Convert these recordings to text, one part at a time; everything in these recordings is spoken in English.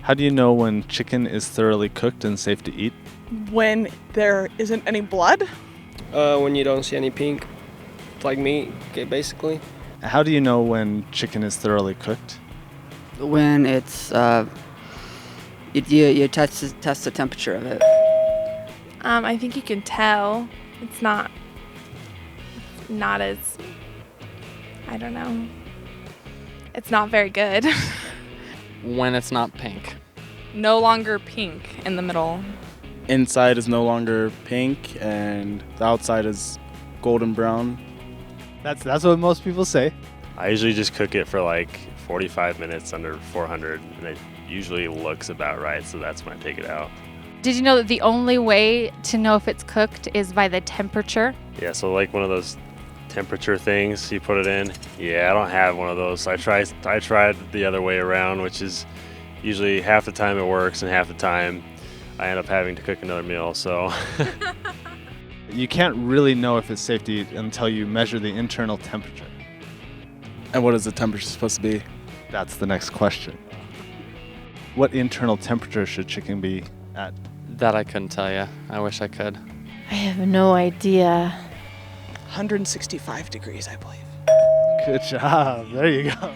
How do you know when chicken is thoroughly cooked and safe to eat? When there isn't any blood. When you don't see any pink, like meat, okay, basically. How do you know when chicken is thoroughly cooked? When it's you test the temperature of it. I think you can tell. It's not as, I don't know. It's not very good. When it's not pink. No longer pink in the middle. Inside is no longer pink and the outside is golden brown. That's what most people say. I usually just cook it for like 45 minutes under 400, and it usually looks about right, so that's when I take it out. Did you know that the only way to know if it's cooked is by the temperature? Yeah, so like one of those temperature things you put it in. Yeah, I don't have one of those. I tried the other way around, which is usually half the time it works and half the time I end up having to cook another meal, so. You can't really know if it's safe to eat until you measure the internal temperature. And what is the temperature supposed to be? That's the next question. What internal temperature should chicken be at? That I couldn't tell you. I wish I could. I have no idea. 165 degrees, I believe. Good job. There you go.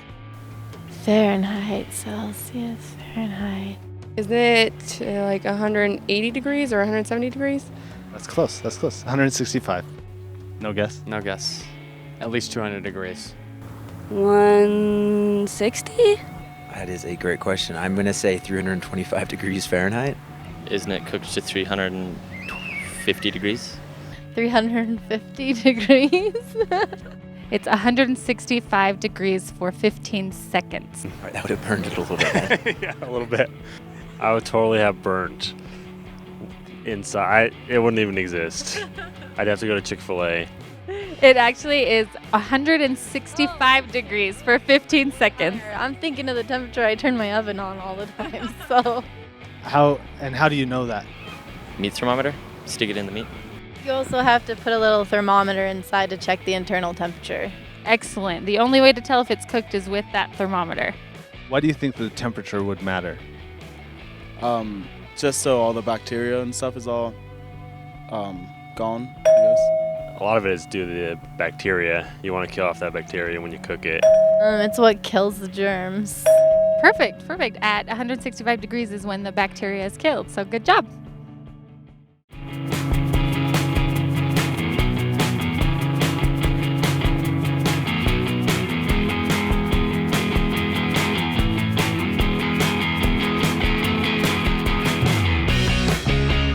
Fahrenheit, Celsius, Fahrenheit. Is it like 180 degrees or 170 degrees? That's close. 165. No guess? No guess. At least 200 degrees. 160? That is a great question. I'm going to say 325 degrees Fahrenheit. Isn't it cooked to 350 degrees? 350 degrees. It's 165 degrees for 15 seconds. All right, that would have burned it a little bit. Yeah, a little bit. I would totally have burnt inside. It wouldn't even exist. I'd have to go to Chick-fil-A. It actually is 165 degrees for 15 seconds. I'm thinking of the temperature I turn my oven on all the time, so. How do you know that? Meat thermometer? Stick it in the meat. You also have to put a little thermometer inside to check the internal temperature. Excellent. The only way to tell if it's cooked is with that thermometer. Why do you think the temperature would matter? Just so all the bacteria and stuff is all gone, I guess. A lot of it is due to the bacteria. You want to kill off that bacteria when you cook it. It's what kills the germs. Perfect. At 165 degrees is when the bacteria is killed, so good job.